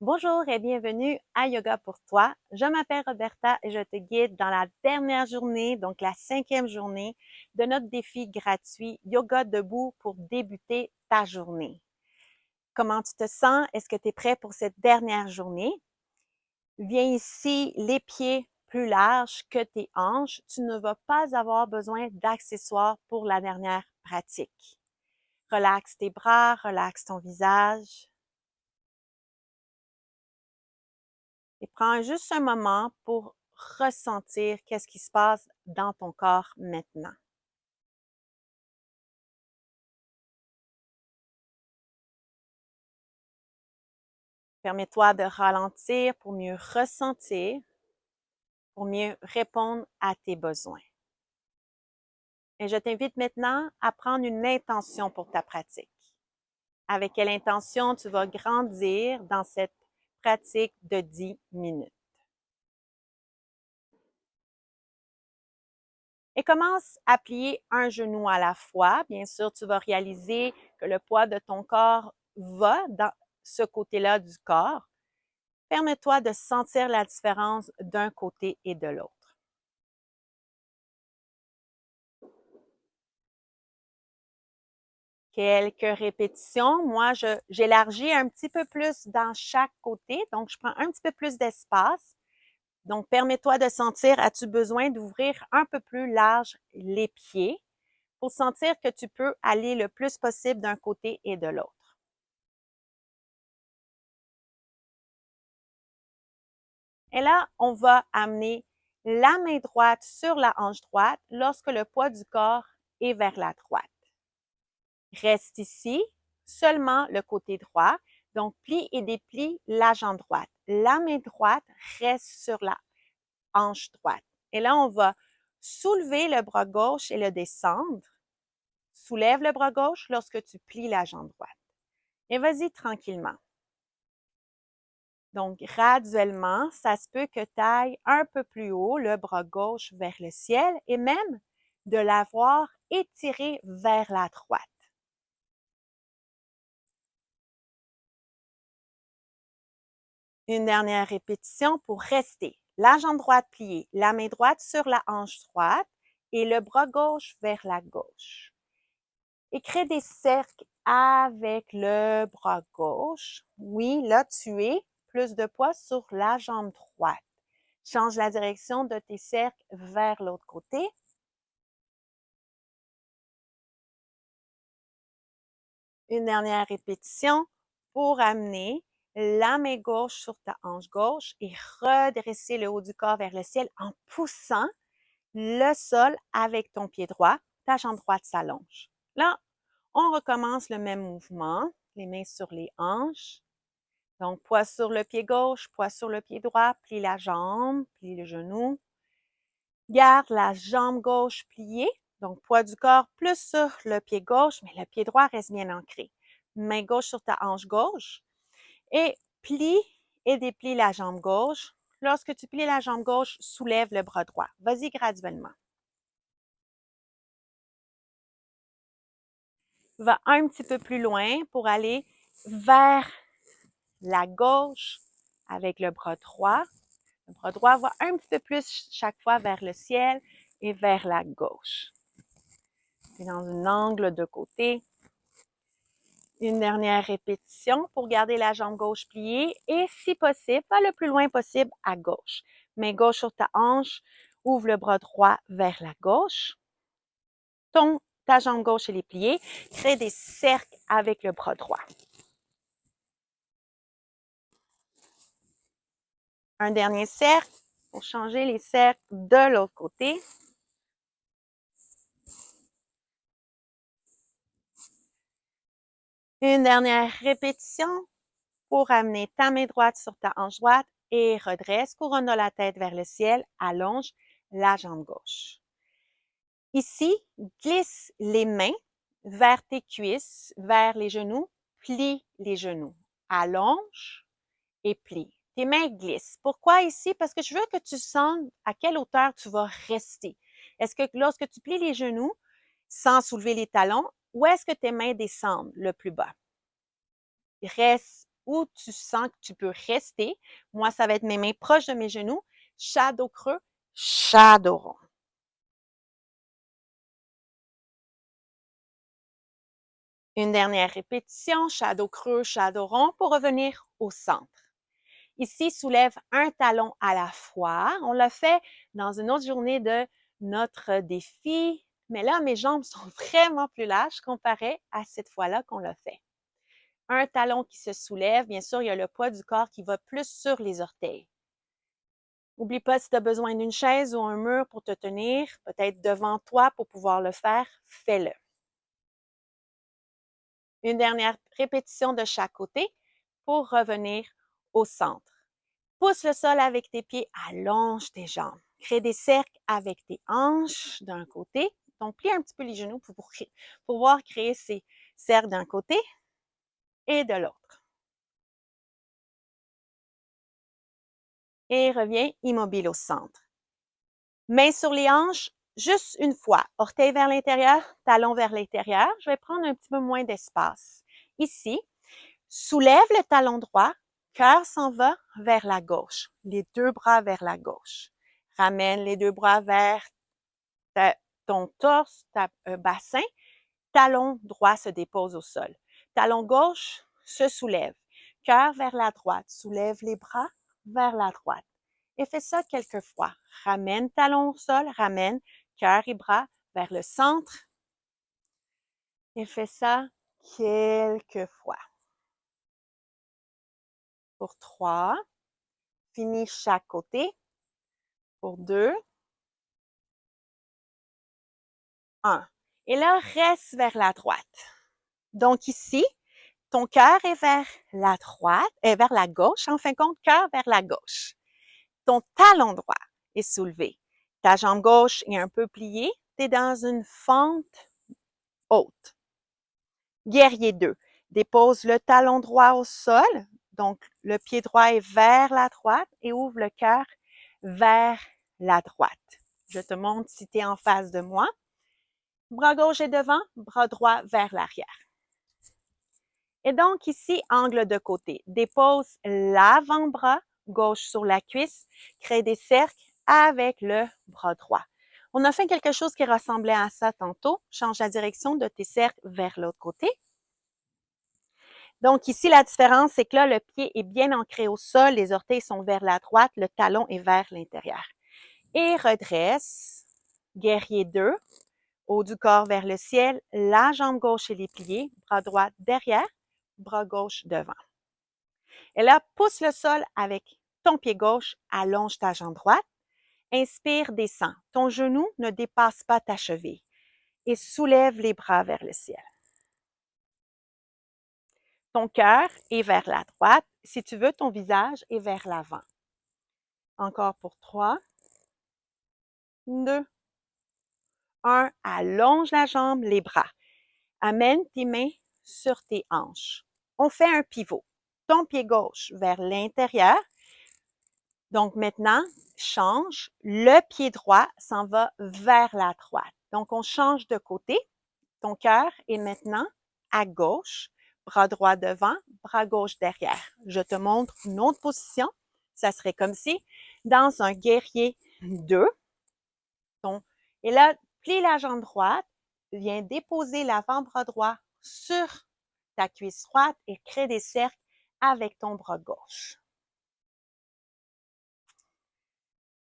Bonjour et bienvenue à Yoga pour toi. Je m'appelle Roberta et je te guide dans la dernière journée, donc la 5e journée de notre défi gratuit Yoga debout pour débuter ta journée. Comment tu te sens? Est-ce que tu es prêt pour cette dernière journée? Viens ici, les pieds plus larges que tes hanches. Tu ne vas pas avoir besoin d'accessoires pour la dernière pratique. Relaxe tes bras, relaxe ton visage. Et prends juste un moment pour ressentir qu'est-ce qui se passe dans ton corps maintenant. Permets-toi de ralentir pour mieux ressentir, pour mieux répondre à tes besoins. Et je t'invite maintenant à prendre une intention pour ta pratique. Avec quelle intention tu vas grandir dans cette pratique de 10 minutes. Et commence à plier un genou à la fois. Bien sûr, tu vas réaliser que le poids de ton corps va dans ce côté-là du corps. Permets-toi de sentir la différence d'un côté et de l'autre. Quelques répétitions. Moi, j'élargis un petit peu plus dans chaque côté, donc je prends un petit peu plus d'espace. Donc, permets-toi de sentir, as-tu besoin d'ouvrir un peu plus large les pieds pour sentir que tu peux aller le plus possible d'un côté et de l'autre. Et là, on va amener la main droite sur la hanche droite lorsque le poids du corps est vers la droite. Reste ici, seulement le côté droit. Donc, plie et déplie la jambe droite. La main droite reste sur la hanche droite. Et là, on va soulever le bras gauche et le descendre. Soulève le bras gauche lorsque tu plies la jambe droite. Et vas-y tranquillement. Donc, graduellement, ça se peut que tu ailles un peu plus haut, le bras gauche vers le ciel et même de l'avoir étiré vers la droite. Une dernière répétition pour rester. La jambe droite pliée, la main droite sur la hanche droite et le bras gauche vers la gauche. Et crée des cercles avec le bras gauche. Oui, là, tu es plus de poids sur la jambe droite. Change la direction de tes cercles vers l'autre côté. Une dernière répétition pour amener la main gauche sur ta hanche gauche et redresser le haut du corps vers le ciel en poussant le sol avec ton pied droit. Ta jambe droite s'allonge. Là, on recommence le même mouvement, les mains sur les hanches. Donc, poids sur le pied gauche, poids sur le pied droit, plie la jambe, plie le genou. Garde la jambe gauche pliée, donc poids du corps plus sur le pied gauche, mais le pied droit reste bien ancré. Main gauche sur ta hanche gauche et plie et déplie la jambe gauche. Lorsque tu plies la jambe gauche, soulève le bras droit. Vas-y graduellement. Va un petit peu plus loin pour aller vers la gauche avec le bras droit. Le bras droit va un petit peu plus chaque fois vers le ciel et vers la gauche. C'est dans un angle de côté. Une dernière répétition pour garder la jambe gauche pliée et, si possible, va le plus loin possible à gauche. Main gauche sur ta hanche, ouvre le bras droit vers la gauche. Ta jambe gauche elle est pliée. Crée des cercles avec le bras droit. Un dernier cercle pour changer les cercles de l'autre côté. Une dernière répétition pour amener ta main droite sur ta hanche droite et redresse, couronne de la tête vers le ciel, allonge la jambe gauche. Ici, glisse les mains vers tes cuisses, vers les genoux, plie les genoux, allonge et plie. Tes mains glissent. Pourquoi ici? Parce que je veux que tu sentes à quelle hauteur tu vas rester. Est-ce que lorsque tu plies les genoux, sans soulever les talons, ou est-ce que tes mains descendent le plus bas? Reste où tu sens que tu peux rester. Moi, ça va être mes mains proches de mes genoux. Shadow creux, shadow rond. Une dernière répétition, shadow creux, shadow rond pour revenir au centre. Ici, soulève un talon à la fois. On l'a fait dans une autre journée de notre défi, mais là, mes jambes sont vraiment plus larges comparé à cette fois-là qu'on l'a fait. Un talon qui se soulève, bien sûr, il y a le poids du corps qui va plus sur les orteils. N'oublie pas, si tu as besoin d'une chaise ou un mur pour te tenir, peut-être devant toi pour pouvoir le faire, fais-le. Une dernière répétition de chaque côté pour revenir au centre. Pousse le sol avec tes pieds, allonge tes jambes. Crée des cercles avec tes hanches d'un côté. Donc, plie un petit peu les genoux pour pouvoir créer ces cercles d'un côté et de l'autre. Et reviens immobile au centre. Mains sur les hanches, juste une fois. Orteils vers l'intérieur, talons vers l'intérieur. Je vais prendre un petit peu moins d'espace. Ici, soulève le talon droit, cœur s'en va vers la gauche. Les deux bras vers la gauche. Ramène les deux bras vers ton torse, ta bassin. Talon droit se dépose au sol. Talon gauche se soulève. Cœur vers la droite. Soulève les bras vers la droite. Et fais ça quelques fois. Ramène talon au sol, ramène cœur et bras vers le centre. Et fais ça quelques fois. Pour 3. Finis chaque côté. Pour 2. 1. Et là, reste vers la droite. Donc ici, ton cœur est vers la droite, vers la gauche. En fin de compte, cœur vers la gauche. Ton talon droit est soulevé. Ta jambe gauche est un peu pliée. Tu es dans une fente haute. Guerrier 2. Dépose le talon droit au sol. Donc, le pied droit est vers la droite et ouvre le cœur vers la droite. Je te montre si tu es en face de moi. Bras gauche est devant, bras droit vers l'arrière. Et donc, ici, angle de côté. Dépose l'avant-bras gauche sur la cuisse. Crée des cercles avec le bras droit. On a fait quelque chose qui ressemblait à ça tantôt. Change la direction de tes cercles vers l'autre côté. Donc, ici, la différence, c'est que là, le pied est bien ancré au sol. Les orteils sont vers la droite. Le talon est vers l'intérieur. Et redresse. Guerrier 2. Haut du corps vers le ciel. La jambe gauche est pliée. Bras droit derrière. Bras gauche devant. Et là, pousse le sol avec ton pied gauche, allonge ta jambe droite. Inspire, descends. Ton genou ne dépasse pas ta cheville. Et soulève les bras vers le ciel. Ton cœur est vers la droite. Si tu veux, ton visage est vers l'avant. Encore pour 3, 2, 1. Allonge la jambe, les bras. Amène tes mains sur tes hanches. On fait un pivot. Ton pied gauche vers l'intérieur. Donc maintenant, change. Le pied droit s'en va vers la droite. Donc on change de côté. Ton cœur est maintenant à gauche. Bras droit devant, bras gauche derrière. Je te montre une autre position. Ça serait comme si, dans un guerrier 2, et là, plie la jambe droite, viens déposer l'avant-bras droit sur ta cuisse droite et crée des cercles avec ton bras gauche.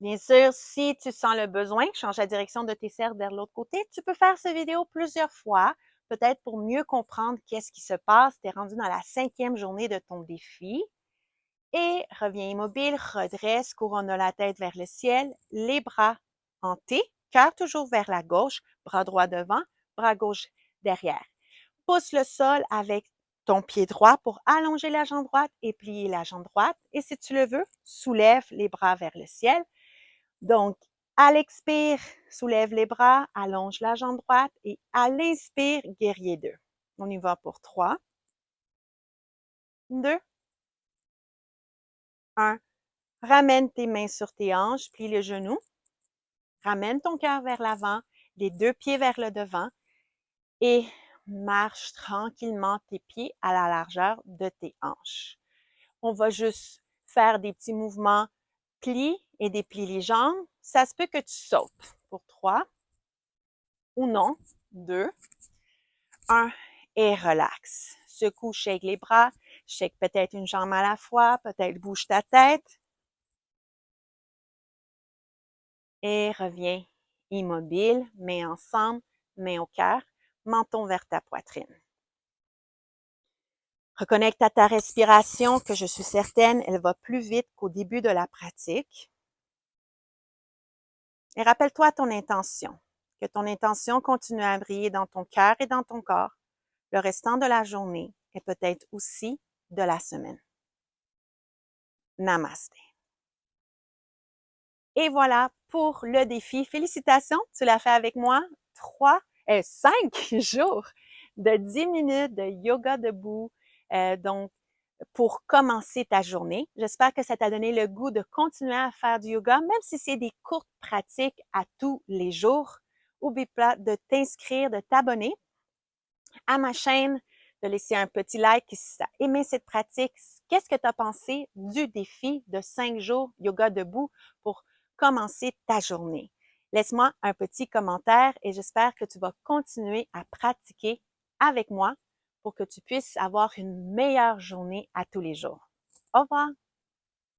Bien sûr, si tu sens le besoin, change la direction de tes cercles vers l'autre côté. Tu peux faire cette vidéo plusieurs fois, peut-être pour mieux comprendre qu'est-ce qui se passe. Tu es rendu dans la 5e journée de ton défi. Et reviens immobile, redresse, couronne la tête vers le ciel, les bras en T, cœur toujours vers la gauche, bras droit devant, bras gauche derrière. Pousse le sol avec ton pied droit pour allonger la jambe droite et plier la jambe droite. Et si tu le veux, soulève les bras vers le ciel. Donc, à l'expire, soulève les bras, allonge la jambe droite et à l'inspire, guerrier 2. On y va pour 3, 2, 1. Ramène tes mains sur tes hanches, plie le genou. Ramène ton cœur vers l'avant, les deux pieds vers le devant et marche tranquillement tes pieds à la largeur de tes hanches. On va juste faire des petits mouvements plis et déplie les jambes. Ça se peut que tu sautes pour 3 ou non, 2, 1 et relax. Secoue, shake les bras, shake peut-être une jambe à la fois, peut-être bouge ta tête et reviens immobile, mains ensemble, mains au cœur, menton vers ta poitrine. Reconnecte à ta respiration, que je suis certaine, elle va plus vite qu'au début de la pratique. Et rappelle-toi ton intention, que ton intention continue à briller dans ton cœur et dans ton corps le restant de la journée et peut-être aussi de la semaine. Namasté. Et voilà pour le défi. Félicitations, tu l'as fait avec moi. 5 jours de 10 minutes de yoga debout. Donc, pour commencer ta journée. J'espère que ça t'a donné le goût de continuer à faire du yoga, même si c'est des courtes pratiques à tous les jours. N'oublie pas de t'inscrire, de t'abonner à ma chaîne, de laisser un petit like si tu as aimé cette pratique. Qu'est-ce que tu as pensé du défi de 5 jours yoga debout pour commencer ta journée? Laisse-moi un petit commentaire et j'espère que tu vas continuer à pratiquer avec moi pour que tu puisses avoir une meilleure journée à tous les jours. Au revoir!